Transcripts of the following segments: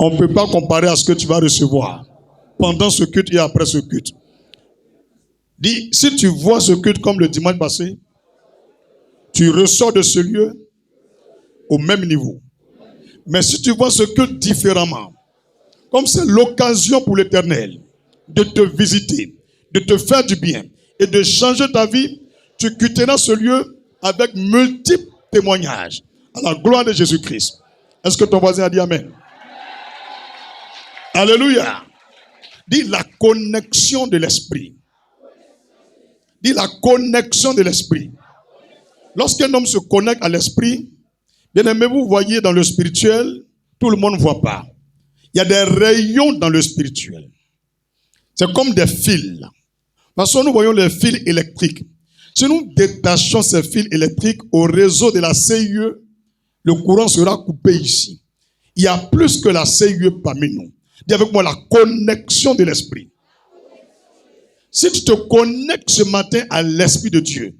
On ne peut pas comparer à ce que tu vas recevoir pendant ce culte et après ce culte. Dis, si tu vois ce culte comme le dimanche passé, tu ressors de ce lieu au même niveau. Mais si tu vois ce culte différemment, comme c'est l'occasion pour l'Éternel de te visiter, de te faire du bien et de changer ta vie, tu quitteras ce lieu avec multiples témoignages à la gloire de Jésus-Christ. Est-ce que ton voisin a dit Amen? Alléluia. Dis la connexion de l'esprit. Dis la connexion de l'esprit. Lorsqu'un homme se connecte à l'esprit, bien aimé, vous voyez dans le spirituel, tout le monde ne voit pas. Il y a des rayons dans le spirituel. C'est comme des fils. Parce que nous voyons les fils électriques. Si nous détachons ces fils électriques au réseau de la CIE, le courant sera coupé ici. Il y a plus que la CIE parmi nous. Dis avec moi la connexion de l'esprit. Si tu te connectes ce matin à l'Esprit de Dieu,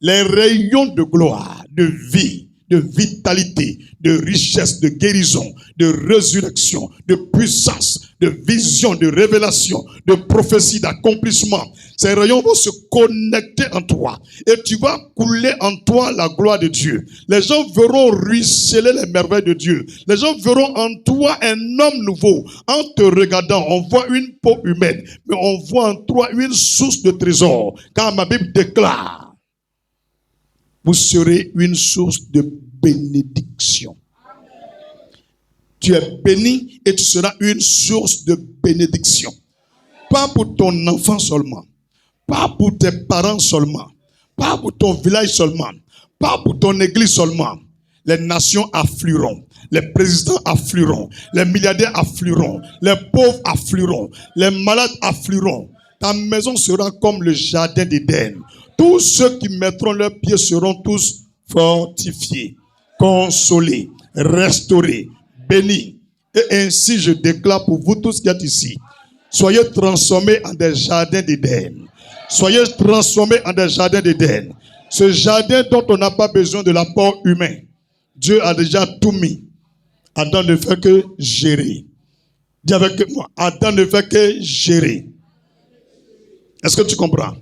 les rayons de gloire, de vie, de vitalité, de richesse, de guérison, de résurrection, de puissance, de vision, de révélation, de prophétie, d'accomplissement, ces rayons vont se connecter en toi et tu vas couler en toi la gloire de Dieu. Les gens verront ruisseler les merveilles de Dieu. Les gens verront en toi un homme nouveau. En te regardant, on voit une peau humaine, mais on voit en toi une source de trésor. Car ma Bible déclare, vous serez une source de bénédiction. Tu es béni et tu seras une source de bénédiction. Pas pour ton enfant seulement. Pas pour tes parents seulement. Pas pour ton village seulement. Pas pour ton église seulement. Les nations afflueront. Les présidents afflueront. Les milliardaires afflueront. Les pauvres afflueront. Les malades afflueront. Ta maison sera comme le jardin d'Éden. Tous ceux qui mettront leurs pieds seront tous fortifiés, consolés, restaurés, bénis. Et ainsi je déclare pour vous tous qui êtes ici, soyez transformés en des jardins d'Éden. Soyez transformés en des jardins d'Éden. Ce jardin dont on n'a pas besoin de l'apport humain. Dieu a déjà tout mis. Adam ne fait que gérer. Dis avec moi, Adam ne fait que gérer. Est-ce que tu comprends?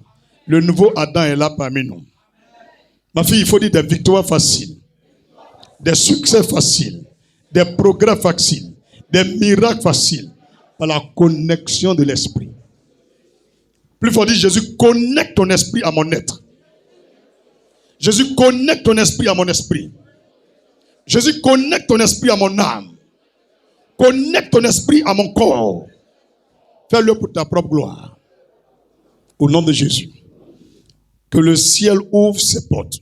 Le nouveau Adam est là parmi nous. Ma fille, il faut dire des victoires faciles, des succès faciles, des progrès faciles, des miracles faciles, par la connexion de l'esprit. Plus fort dire, Jésus, connecte ton esprit à mon être. Jésus, connecte ton esprit à mon esprit. Jésus, connecte ton esprit à mon âme. Connecte ton esprit à mon corps. Fais-le pour ta propre gloire. Au nom de Jésus. Que le ciel ouvre ses portes.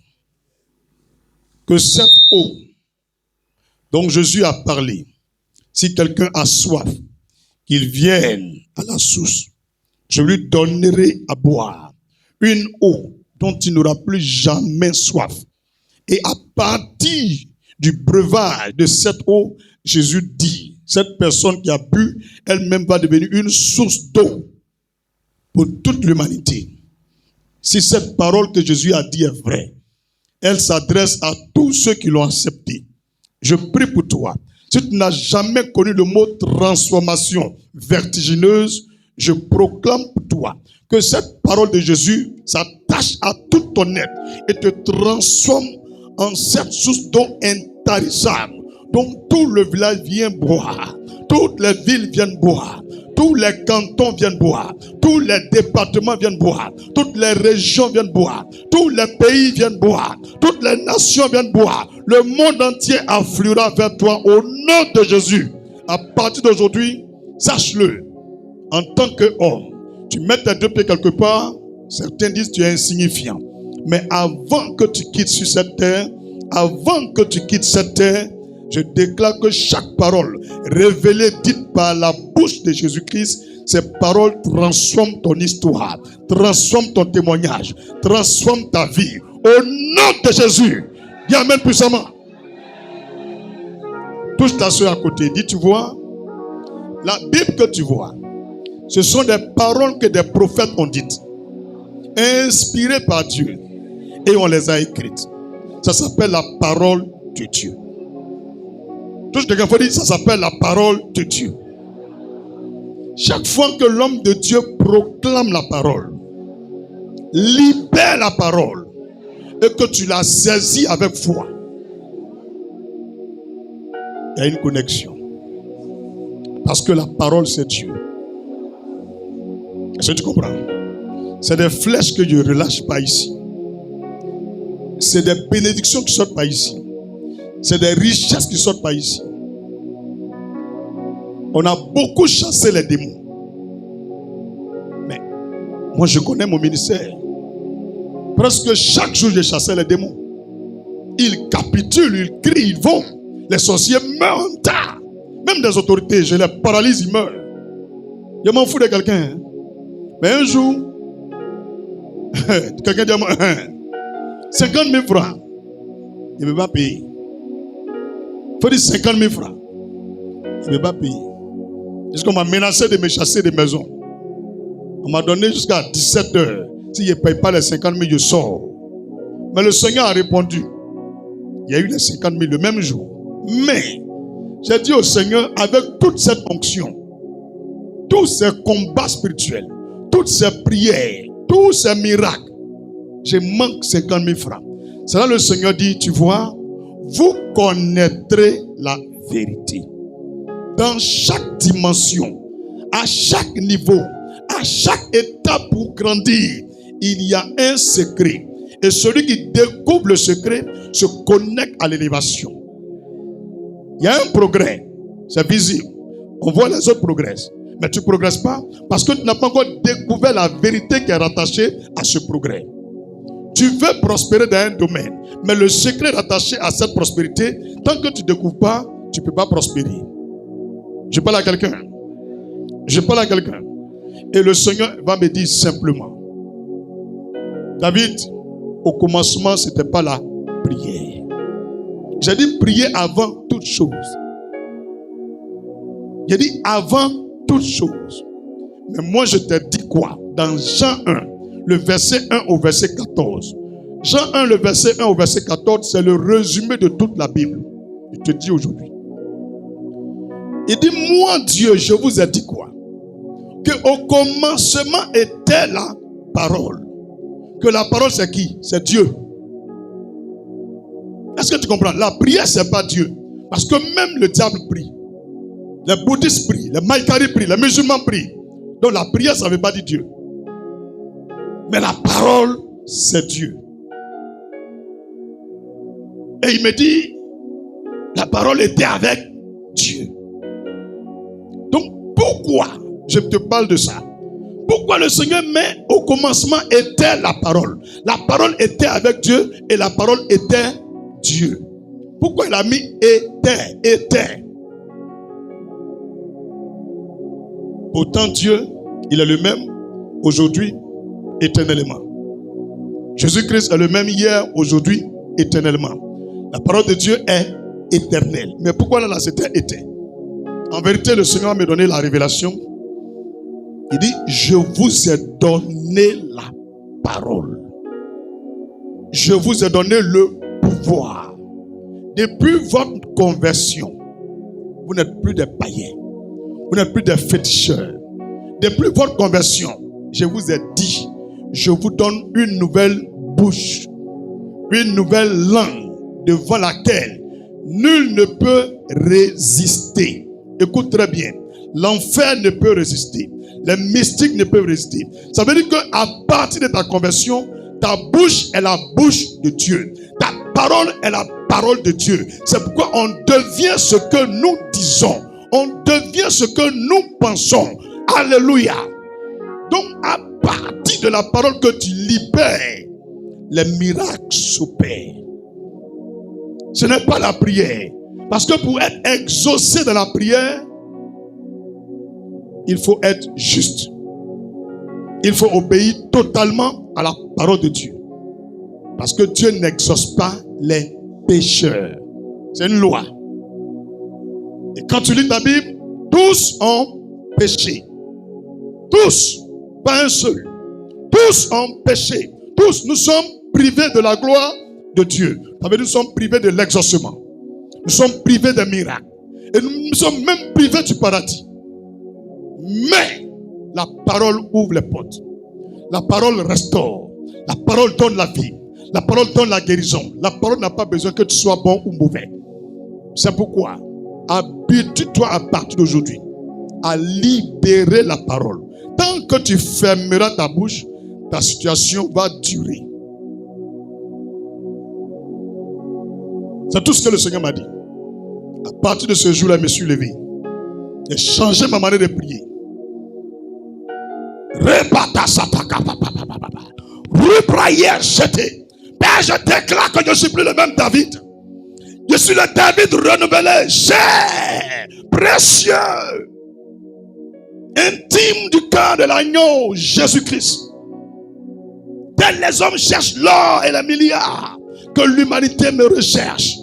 Que cette eau dont Jésus a parlé, si quelqu'un a soif, qu'il vienne à la source. Je lui donnerai à boire une eau dont il n'aura plus jamais soif. Et à partir du breuvage de cette eau, Jésus dit, cette personne qui a bu, elle-même va devenir une source d'eau pour toute l'humanité. Si cette parole que Jésus a dit est vraie, elle s'adresse à tous ceux qui l'ont accepté. Je prie pour toi. Si tu n'as jamais connu le mot transformation vertigineuse, je proclame pour toi que cette parole de Jésus s'attache à tout ton être et te transforme en cette source d'eau intarissable dont tout le village vient boire, toutes les villes viennent boire. Tous les cantons viennent boire. Tous les départements viennent boire. Toutes les régions viennent boire. Tous les pays viennent boire. Toutes les nations viennent boire. Le monde entier affluera vers toi au nom de Jésus. À partir d'aujourd'hui, sache-le. En tant qu'homme, tu mets tes deux pieds quelque part. Certains disent que tu es insignifiant. Mais avant que tu quittes sur cette terre, je déclare que chaque parole révélée, dite par la bouche de Jésus-Christ, ces paroles transforment ton histoire, transforment ton témoignage, transforment ta vie. Au nom de Jésus, dis Amen puissamment. Touche ta soeur à côté, dis, tu vois, la Bible que tu vois, ce sont des paroles que des prophètes ont dites, inspirées par Dieu, et on les a écrites. Ça s'appelle la parole de Dieu. Touche quelqu'un, il faut dire, ça s'appelle la parole de Dieu. Chaque fois que l'homme de Dieu proclame la parole, libère la parole, et que tu la saisis avec foi, il y a une connexion. Parce que la parole, c'est Dieu. Est-ce que tu comprends? C'est des flèches que je ne relâche pas ici. C'est des bénédictions qui ne sortent pas ici. C'est des richesses qui ne sortent pas ici. On a beaucoup chassé les démons. Mais moi, je connais mon ministère. Presque chaque jour, je chassais les démons. Ils capitulent, ils crient, ils vont. Les sorciers meurent en tas. Même des autorités, je les paralyse, ils meurent. Je m'en fous de quelqu'un. Hein? Mais un jour, quelqu'un dit à moi, 50 000 francs. Il ne veut pas payer. Il faut dire 50 000 francs. Il ne veut pas payer. Jusqu'on m'a menacé de me chasser des maisons. On m'a donné jusqu'à 17 heures. Si je ne paye pas les 50 000, je sors. Mais le Seigneur a répondu. Il y a eu les 50 000 le même jour. Mais, j'ai dit au Seigneur, avec toute cette onction, tous ces combats spirituels, toutes ces prières, tous ces miracles, je manque 50 000 francs. C'est là le Seigneur dit, tu vois, vous connaîtrez la vérité. Dans chaque dimension, à chaque niveau, à chaque étape pour grandir, il y a un secret. Et celui qui découvre le secret se connecte à l'élévation. Il y a un progrès, c'est visible. On voit les autres progressent. Mais tu ne progresses pas parce que tu n'as pas encore découvert la vérité qui est rattachée à ce progrès. Tu veux prospérer dans un domaine, mais le secret rattaché à cette prospérité, tant que tu ne découvres pas, tu ne peux pas prospérer. Je parle à quelqu'un. Je parle à quelqu'un. Et le Seigneur va me dire simplement, David, au commencement, ce n'était pas la prière. J'ai dit prier avant toute chose. J'ai dit avant toute chose. Mais moi, je t'ai dit quoi? Dans Jean 1, le verset 1 au verset 14. Jean 1, le verset 1 au verset 14, c'est le résumé de toute la Bible. Je te dis aujourd'hui. Il dit, moi Dieu, je vous ai dit quoi? Que au commencement était la parole. Que la parole c'est qui? C'est Dieu. Est-ce que tu comprends? La prière c'est pas Dieu. Parce que même le diable prie. Les bouddhistes prient, les maïkaris prient, les musulmans prient. Donc la prière ça ne veut pas dire Dieu. Mais la parole c'est Dieu. Et il me dit, la parole était avec Dieu. Donc pourquoi je te parle de ça? Pourquoi le Seigneur met au commencement était la parole? La parole était avec Dieu et la parole était Dieu. Pourquoi il a mis était? Pourtant Dieu, il est le même aujourd'hui, éternellement. Jésus-Christ est le même hier, aujourd'hui, éternellement. La parole de Dieu est éternelle. Mais pourquoi là c'était était? En vérité, le Seigneur m'a donné la révélation. Il dit, je vous ai donné la parole. Je vous ai donné le pouvoir. Depuis votre conversion, vous n'êtes plus des païens. Vous n'êtes plus des féticheurs. Depuis votre conversion, je vous ai dit, je vous donne une nouvelle bouche, une nouvelle langue devant laquelle nul ne peut résister. Écoute très bien. L'enfer ne peut résister. Les mystiques ne peuvent résister. Ça veut dire qu'à partir de ta conversion, ta bouche est la bouche de Dieu. Ta parole est la parole de Dieu. C'est pourquoi on devient ce que nous disons. On devient ce que nous pensons. Alléluia. Donc à partir de la parole que tu libères, les miracles s'opèrent. Ce n'est pas la prière. Parce que pour être exaucé dans la prière, il faut être juste. Il faut obéir totalement à la parole de Dieu. Parce que Dieu n'exauce pas les pécheurs. C'est une loi. Et quand tu lis ta Bible, tous ont péché. Tous, pas un seul. Tous ont péché. Tous, nous sommes privés de la gloire de Dieu. Ça veut dire nous sommes privés de l'exaucement. Nous sommes privés des miracles. Et nous sommes même privés du paradis. Mais la parole ouvre les portes. La parole restaure. La parole donne la vie. La parole donne la guérison. La parole n'a pas besoin que tu sois bon ou mauvais. C'est pourquoi habitue-toi à partir d'aujourd'hui à libérer la parole. Tant que tu fermeras ta bouche, ta situation va durer. C'est tout ce que le Seigneur m'a dit. À partir de ce jour-là, je me suis levé. J'ai changé ma manière de prier. Père, je déclare que je ne suis plus le même David. Je suis le David renouvelé, cher, précieux, intime du cœur de l'agneau, Jésus-Christ. Tels les hommes cherchent l'or et les milliards, que l'humanité me recherche.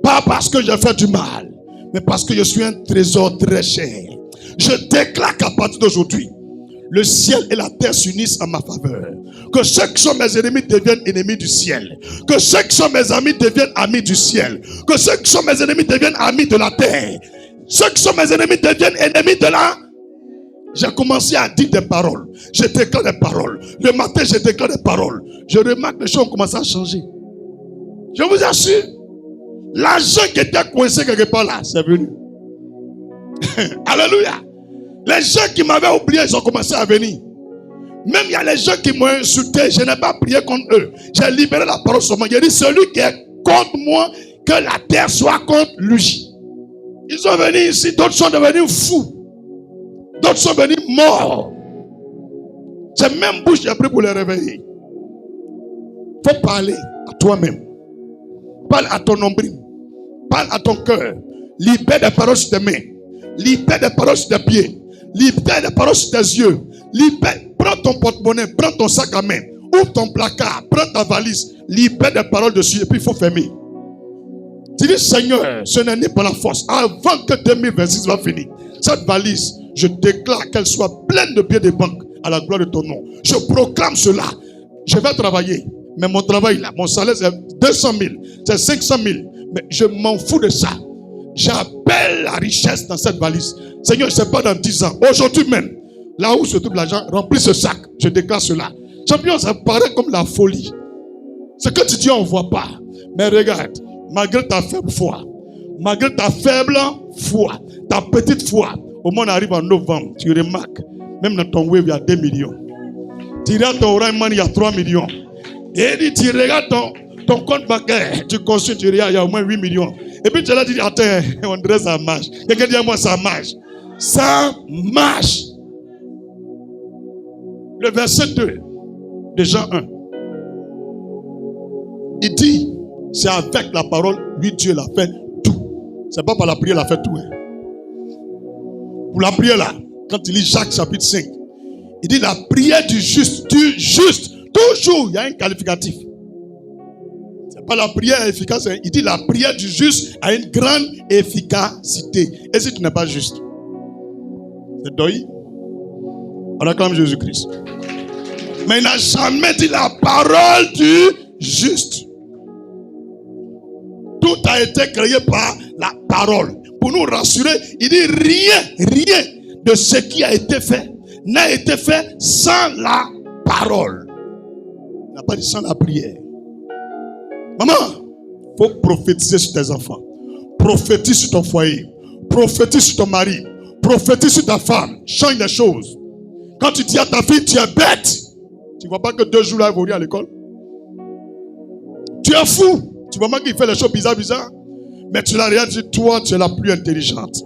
Pas parce que j'ai fait du mal, mais parce que je suis un trésor très cher. Je déclare qu'à partir d'aujourd'hui, le ciel et la terre s'unissent en ma faveur. Que ceux qui sont mes ennemis deviennent ennemis du ciel. Que ceux qui sont mes amis deviennent amis du ciel. Que ceux qui sont mes ennemis deviennent amis de la terre. Ceux qui sont mes ennemis deviennent ennemis de la... J'ai commencé à dire des paroles. Je déclare des paroles. Le matin, je déclare des paroles. Je remarque que les choses ont commencé à changer. Je vous assure, l'argent qui était coincé quelque part là, c'est venu. Alléluia. Les gens qui m'avaient oublié, ils ont commencé à venir. Même il y a les gens qui m'ont insulté, je n'ai pas prié contre eux. J'ai libéré la parole sur moi. J'ai dit, celui qui est contre moi, que la terre soit contre lui. Ils sont venus ici, d'autres sont devenus fous. D'autres sont venus morts. C'est même bouche j'ai pris pour les réveiller. Il faut parler à toi-même. Parle à ton nombril. Parle à ton cœur. Libère des paroles sur tes mains. Libère des paroles sur tes pieds. Libère des paroles sur tes yeux. Libère. Prends ton porte-monnaie. Prends ton sac à main. Ouvre ton placard. Prends ta valise. Libère des paroles dessus. Et puis il faut fermer. Tu dis, Seigneur, ce n'est ni par la force. Avant que 2026 va finir, cette valise, je déclare qu'elle soit pleine de billets de banque à la gloire de ton nom. Je proclame cela. Je vais travailler. Mais mon travail là, mon salaire c'est 200 000. C'est 500 000. Mais je m'en fous de ça. J'appelle la richesse dans cette valise. Seigneur, je ne sais pas dans 10 ans. Aujourd'hui même, là où se trouve l'argent, remplis ce sac. Je déclare cela. Champion, ça paraît comme la folie. Ce que tu dis, on ne voit pas. Mais regarde, malgré ta faible foi, ta petite foi, au moment où on arrive en novembre, tu remarques, même dans ton web, il y a 2 millions. Tu regardes ton Orange Money, il y a 3 millions. Et tu regardes ton compte bancaire, tu consultes, tu regardes, il y a au moins 8 millions. Et puis tu as dit, attends, on dirait ça marche. Quelqu'un dit à moi, ça marche. Ça marche. Le verset 2 de Jean 1. Il dit, c'est avec la parole, lui Dieu l'a fait tout. C'est pas par la prière, il a fait tout. Hein. Pour la prière là, quand il lit Jacques chapitre 5, il dit la prière du juste, toujours, il y a un qualificatif. C'est pas la prière efficace, il dit la prière du juste a une grande efficacité. Et si tu n'es pas juste, c'est deuil. On acclame Jésus-Christ. Mais il n'a jamais dit la parole du juste. Tout a été créé par la parole. Pour nous rassurer, il dit rien de ce qui a été fait n'a été fait sans la parole. Il n'a pas dit sans la prière. Maman, il faut prophétiser sur tes enfants. Prophétise sur ton foyer. Prophétise sur ton mari. Prophétise sur ta femme. Change les choses. Quand tu dis à ta fille, tu es bête. Tu ne vois pas que 2 jours là, elle va aller à l'école. Tu es fou. Tu vois pas qu'il fait les choses bizarres. Mais tu l'as rien dit, toi, tu es la plus intelligente.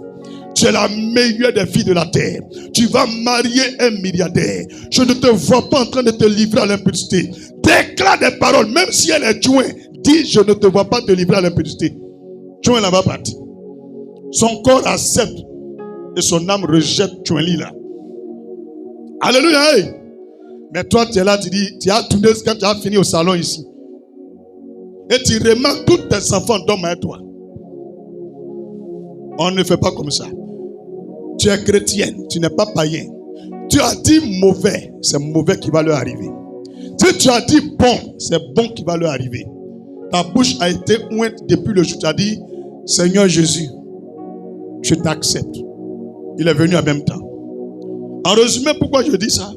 Tu es la meilleure des filles de la terre. Tu vas marier un milliardaire. Je ne te vois pas en train de te livrer à l'impudicité. Déclare des paroles, même si elle est jointe. Dis, je ne te vois pas te livrer à l'impudicité. Joint là-bas parti. Son corps accepte et son âme rejette Joint-li là. Alléluia. Hey. Mais toi, tu es là, tu dis, tu as tourné quand tu as fini au salon ici. Et tu remarques tous tes enfants dorment avec toi. On ne fait pas comme ça. Tu es chrétienne, tu n'es pas païen. Tu as dit mauvais, c'est mauvais qui va leur arriver. Si tu as dit bon, c'est bon qui va leur arriver. Ta bouche a été ointe depuis le jour où tu as dit, Seigneur Jésus, je t'accepte. Il est venu en même temps. En résumé, pourquoi je dis ça?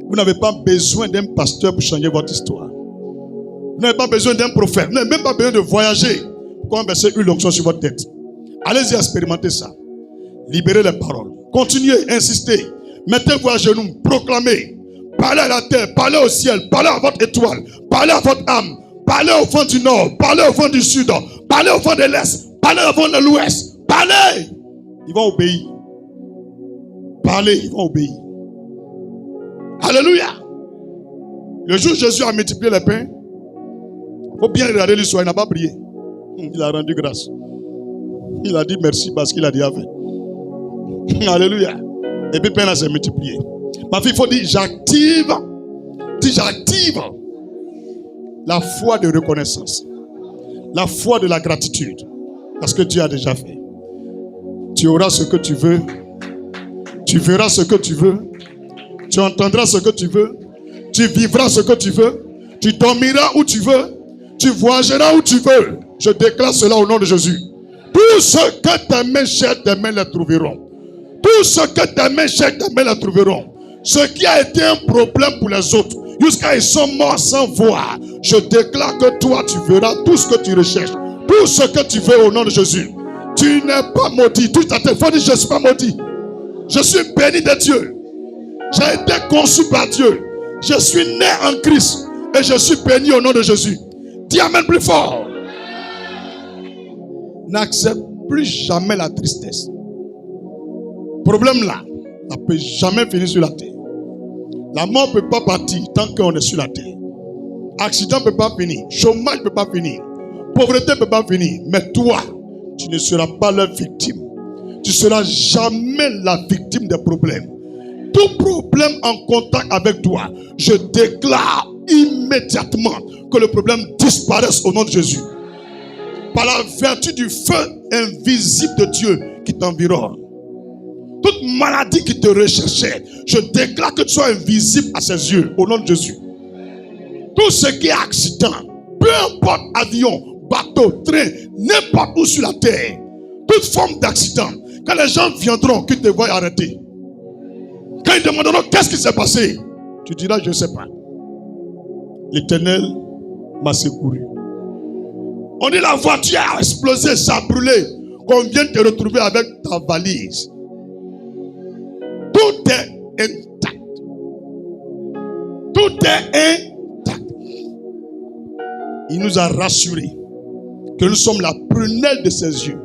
Vous n'avez pas besoin d'un pasteur pour changer votre histoire. Vous n'avez pas besoin d'un prophète. Vous n'avez même pas besoin de voyager pour verser une onction sur votre tête. Allez-y expérimenter ça. Libérez les paroles. Continuez, insistez. Mettez-vous à genoux, proclamez. Parlez à la terre, parlez au ciel, parlez à votre étoile, parlez à votre âme, parlez au fond du nord, parlez au fond du sud, parlez au fond de l'est, parlez au fond de l'ouest. Parlez! Ils vont obéir. Parlez, ils vont obéir. Alléluia! Le jour où Jésus a multiplié les pains, il faut bien regarder l'histoire, il n'a pas prié. Il a rendu grâce. Il a dit merci parce qu'il a déjà fait. Alléluia. Et puis, le pain s'est multiplié. Ma fille, il faut dire, j'active la foi de reconnaissance. La foi de la gratitude. Parce que Dieu a déjà fait. Tu auras ce que tu veux. Tu verras ce que tu veux. Tu entendras ce que tu veux. Tu vivras ce que tu veux. Tu dormiras où tu veux. Tu voyageras où tu veux. Je déclare cela au nom de Jésus. Tout ce que tes mains cherchent, tes mains les trouveront. Tout ce que tes mains cherchent, tes mains les trouveront. Ce qui a été un problème pour les autres, jusqu'à ils sont morts sans voir. Je déclare que toi, tu verras tout ce que tu recherches. Tout ce que tu veux au nom de Jésus. Tu n'es pas maudit. Tout à fait, faut dire, je ne suis pas maudit. Je suis béni de Dieu. J'ai été conçu par Dieu. Je suis né en Christ. Et je suis béni au nom de Jésus. Dis amen plus fort. N'accepte plus jamais la tristesse. Problème là, ça ne peut jamais finir sur la terre. La mort ne peut pas partir tant qu'on est sur la terre. Accident ne peut pas finir. Chômage ne peut pas finir. Pauvreté ne peut pas finir. Mais toi, tu ne seras pas leur victime. Tu ne seras jamais la victime des problèmes. Tout problème en contact avec toi, je déclare immédiatement que le problème disparaisse au nom de Jésus. Par la vertu du feu invisible de Dieu qui t'environne. Toute maladie qui te recherchait, je déclare que tu sois invisible à ses yeux, au nom de Jésus. Tout ce qui est accident, peu importe avion, bateau, train, n'importe où sur la terre, toute forme d'accident, quand les gens viendront, qu'ils te voient arrêter. Quand ils demanderont qu'est-ce qui s'est passé, tu diras je ne sais pas. L'Éternel m'a secouru. On dit la voiture a explosé, ça a brûlé. Qu'on vient te retrouver avec ta valise. Tout est intact. Tout est intact. Il nous a rassurés que nous sommes la prunelle de ses yeux.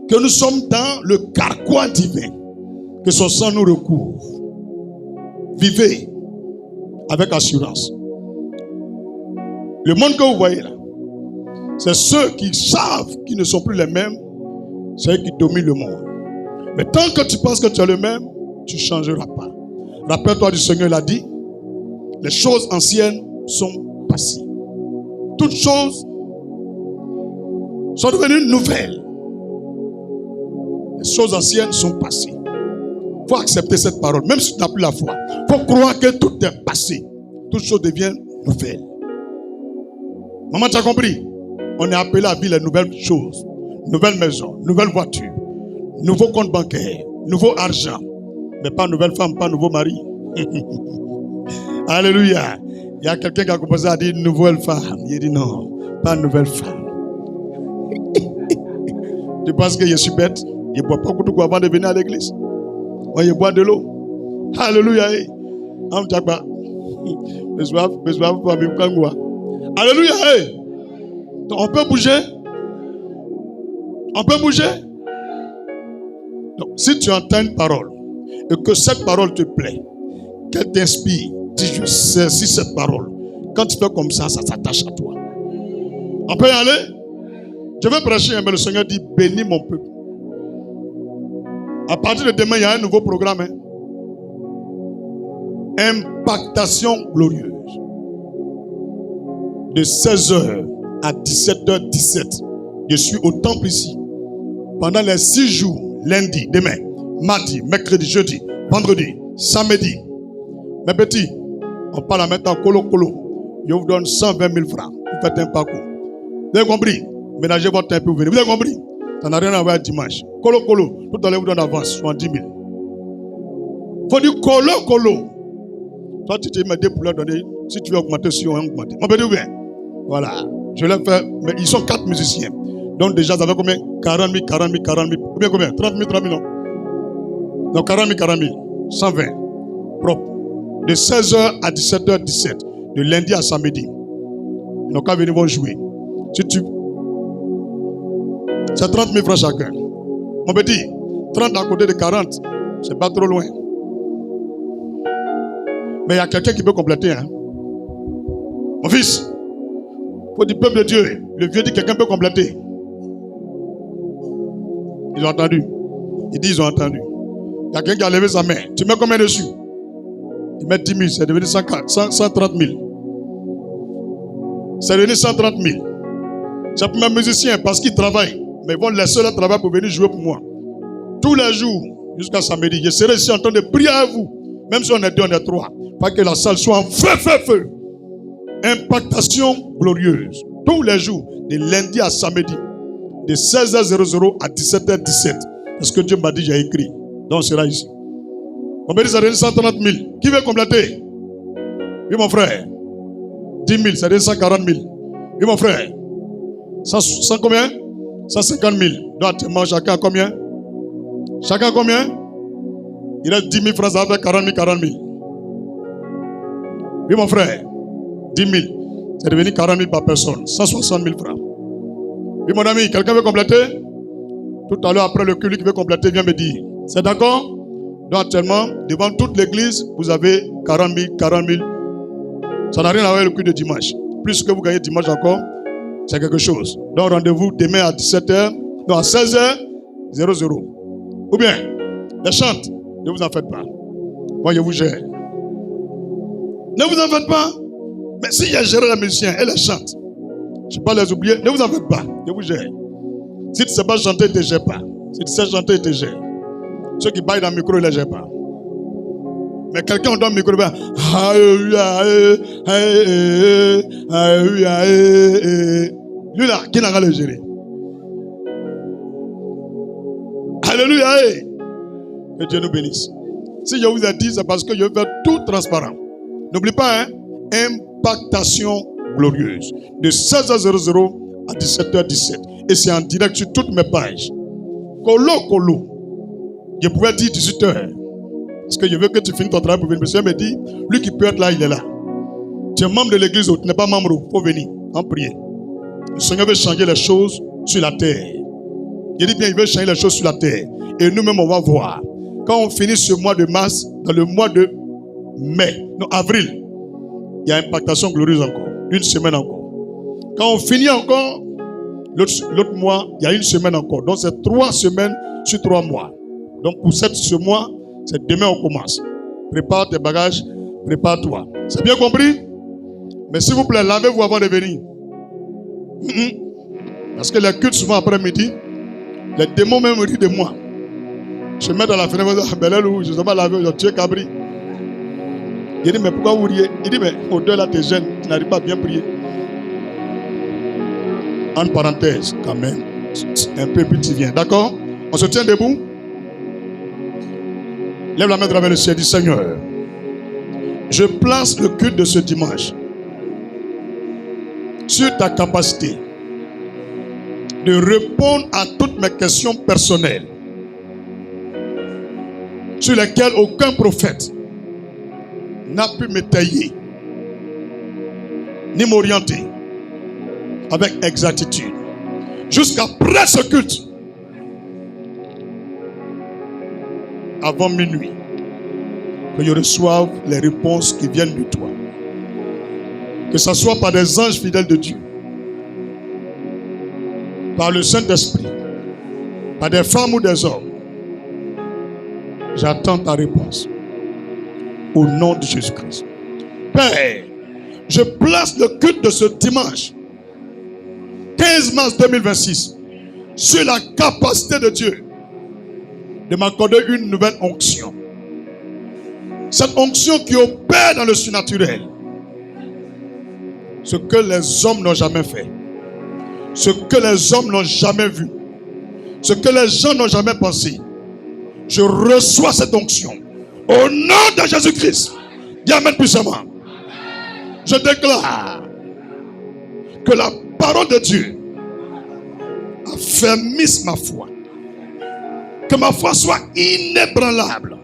Que nous sommes dans le carquois divin. Que son sang nous recouvre. Vivez avec assurance. Le monde que vous voyez là, c'est ceux qui savent qu'ils ne sont plus les mêmes, c'est eux qui dominent le monde. Mais tant que tu penses que tu es le même, tu ne changeras pas. Rappelle-toi du Seigneur, il a dit, les choses anciennes sont passées. Toutes choses sont devenues nouvelles. Les choses anciennes sont passées. Il faut accepter cette parole, même si tu n'as plus la foi. Il faut croire que tout est passé. Toutes choses deviennent nouvelles. Maman, tu as compris? On est appelé à vivre les nouvelles choses. Nouvelle maison, nouvelle voiture, nouveau compte bancaire, nouveau argent. Mais pas nouvelle femme, pas nouveau mari. Alléluia. Il y a quelqu'un qui a commencé à dire nouvelle femme. Il dit non, pas nouvelle femme. Tu penses que je suis bête? Je ne bois pas beaucoup de avant de venir à l'église. Moi, je bois de l'eau. Alléluia. Alléluia. On peut bouger. On peut bouger. Donc, si tu entends une parole et que cette parole te plaît, qu'elle t'inspire, dis je saisis cette parole. Quand tu fais comme ça, ça s'attache à toi. On peut y aller? Je vais prêcher, mais le Seigneur dit bénis mon peuple. À partir de demain, il y a un nouveau programme. Impactation glorieuse. De 16h à 17h17. Je suis au temple ici. Pendant les 6 jours, lundi, demain, mardi, mercredi, jeudi, vendredi, samedi. Mes petits, on parle maintenant colo. Je vous donne 120 000 francs. Vous faites un parcours. Vous avez compris? Ménagez votre temps et vous venez. Vous avez compris? Ça n'a rien à voir avec dimanche. Colo, tout à l'heure vous donne avance, 70 000. Faut dire colo. Toi, tu te mets des pour leur donner. Si tu veux augmenter, si on va augmenter. On peut dire bien. Voilà. Je l'ai fait. Mais ils sont 4 musiciens. Donc déjà, ça fait combien? 40 000. Combien? 30 000, non? Donc 40 000. 120. Propre. De 16h à 17h17. De lundi à samedi. Ils n'ont qu'à venir vont jouer. C'est 30 000 francs chacun. Mon petit, 30 à côté de 40, c'est pas trop loin. Mais il y a quelqu'un qui peut compléter. Hein? Mon fils, faut du peuple de Dieu. Le vieux dit quelqu'un peut compléter. Ils ont entendu. Il dit ils ont entendu. Il y a quelqu'un qui a levé sa main. Tu mets combien dessus? Il met 10 000, c'est devenu 130 000. C'est devenu 130 000. C'est pour mes musiciens parce qu'ils travaillent. Mais ils vont laisser leur travail pour venir jouer pour moi. Tous les jours, jusqu'à samedi, je serai ici en train de prier à vous. Même si on est 2, on est 3. Pas que la salle soit en feu. Impactation glorieuse. Tous les jours, de lundi à samedi. De 16h00 à 17h17. Parce que Dieu m'a dit, j'ai écrit. Donc on sera ici. On me dit, ça donne 130 000. Qui veut compléter? Oui, mon frère. 10 000, ça donne 140 000. Oui, mon frère. 100 combien? 150 000. Donc, actuellement, chacun a combien? Chacun a combien? Il a 10 000 francs, ça va faire 40 000. Oui, mon frère. 10 000. C'est devenu 40 000 par personne. 160 000 francs. Oui, mon ami, quelqu'un veut compléter? Tout à l'heure, après le culte, qui veut compléter, vient me dire. C'est d'accord? Donc, actuellement, devant toute l'église, vous avez 40 000. Ça n'a rien à voir avec le culte de dimanche. Plus que vous gagnez dimanche encore, c'est quelque chose. Donc, rendez-vous demain à 17h, non, à 16h00. Ou bien, les chantes, ne vous en faites pas. Moi, je vous gère. Ne vous en faites pas. Mais si j'ai géré les musiciens et les chante, je ne vais pas les oublier. Ne vous en faites pas. Je vous gère. Si tu ne sais pas chanter, il ne te gère pas. Si tu sais chanter, il te gère. Ceux qui baillent dans le micro, ils ne les gèrent pas. Mais quelqu'un donne le micro, il va lui là, qui n'a qu'à le gérer? Alléluia. Que Dieu nous bénisse. Si je vous ai dit, c'est parce que je veux faire tout transparent. N'oublie pas, hein, impactation glorieuse. De 16h00 à 17h17. Et c'est en direct sur toutes mes pages. Colo. Je pouvais dire 18h. Parce que je veux que tu finisses ton travail pour venir. Le Seigneur me dit, lui qui peut être là, il est là. Tu es membre de l'église, tu n'es pas membre, il faut venir en prier. Le Seigneur veut changer les choses sur la terre. Il dit bien, il veut changer les choses sur la terre. Et nous-mêmes, on va voir. Quand on finit ce mois de mars, dans le mois de avril, il y a impactation glorieuse encore. Une semaine encore. Quand on finit encore, l'autre mois, il y a une semaine encore. Donc c'est 3 semaines sur 3 mois. Donc pour ce mois, c'est demain on commence. Prépare tes bagages, prépare-toi. C'est bien compris? Mais s'il vous plaît, lavez-vous avant de venir. Parce que les cultes souvent après-midi, les démons même rient de moi. Je me mets dans la fenêtre, je ne sais pas laver, je tue cabri. Il dit, mais pourquoi vous riez? Il dit, mais au-delà là, t'es jeune, tu n'arrives pas à bien prier. En parenthèse, quand même, un peu plus tu viens. D'accord? On se tient debout. Lève la main vers le ciel, dis Seigneur, je place le culte de ce dimanche sur ta capacité de répondre à toutes mes questions personnelles sur lesquelles aucun prophète n'a pu me tailler ni m'orienter avec exactitude. Jusqu'après ce culte, avant minuit, que je reçoive les réponses qui viennent de toi. Que ce soit par des anges fidèles de Dieu, par le Saint-Esprit, par des femmes ou des hommes. J'attends ta réponse. Au nom de Jésus-Christ. Père, je place le culte de ce dimanche, 15 mars 2026, sur la capacité de Dieu de m'accorder une nouvelle onction. Cette onction qui opère dans le surnaturel. Ce que les hommes n'ont jamais fait. Ce que les hommes n'ont jamais vu. Ce que les gens n'ont jamais pensé. Je reçois cette onction. Au nom de Jésus-Christ. Dis amen puissamment. Je déclare que la parole de Dieu affermisse ma foi. Que ma foi soit inébranlable.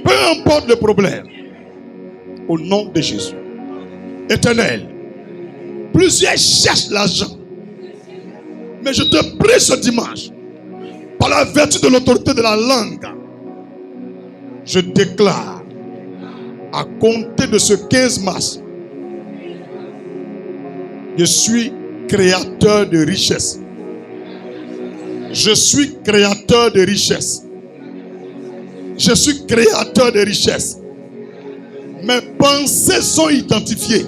Peu importe le problème. Au nom de Jésus. Éternel, plusieurs cherchent l'argent. Mais je te prie ce dimanche, par la vertu de l'autorité de la langue, je déclare, à compter de ce 15 mars, je suis créateur de richesse. Je suis créateur de richesse. Je suis créateur de richesse. Mes pensées sont identifiées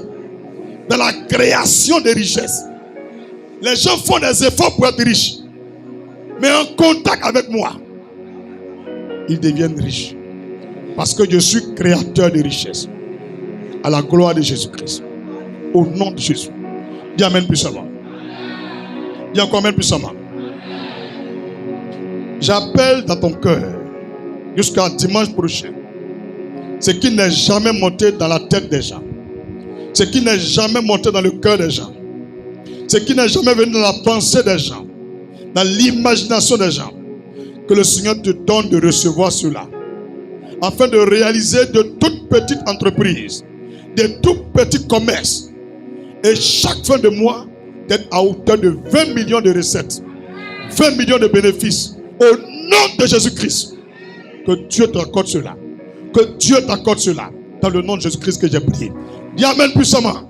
dans la création de richesses. Les gens font des efforts pour être riches. Mais en contact avec moi, ils deviennent riches. Parce que je suis créateur de richesses. À la gloire de Jésus-Christ. Au nom de Jésus. Dis amen puissamment. Dis encore amen puissamment. J'appelle dans ton cœur, jusqu'à dimanche prochain, ce qui n'est jamais monté dans la tête des gens. Ce qui n'est jamais monté dans le cœur des gens. Ce qui n'est jamais venu dans la pensée des gens. Dans l'imagination des gens. Que le Seigneur te donne de recevoir cela. Afin de réaliser de toutes petites entreprises. De tout petits commerces. Et chaque fin de mois, d'être à hauteur de 20 millions de recettes. 20 millions de bénéfices. Au nom de Jésus-Christ. Que Dieu t'accorde cela. Que Dieu t'accorde cela. Dans le nom de Jésus-Christ que j'ai prié. Dis amen puissamment.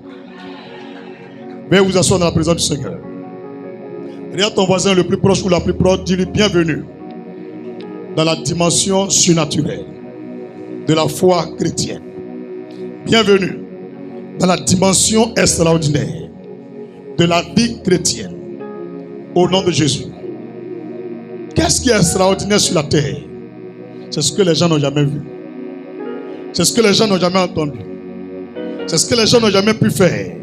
Veuillez vous asseoir dans la présence du Seigneur. Regarde ton voisin le plus proche ou la plus proche. Dis-lui bienvenue. Dans la dimension surnaturelle. De la foi chrétienne. Bienvenue. Dans la dimension extraordinaire. De la vie chrétienne. Au nom de Jésus. Qu'est-ce qui est extraordinaire sur la terre? C'est ce que les gens n'ont jamais vu. C'est ce que les gens n'ont jamais entendu. C'est ce que les gens n'ont jamais pu faire.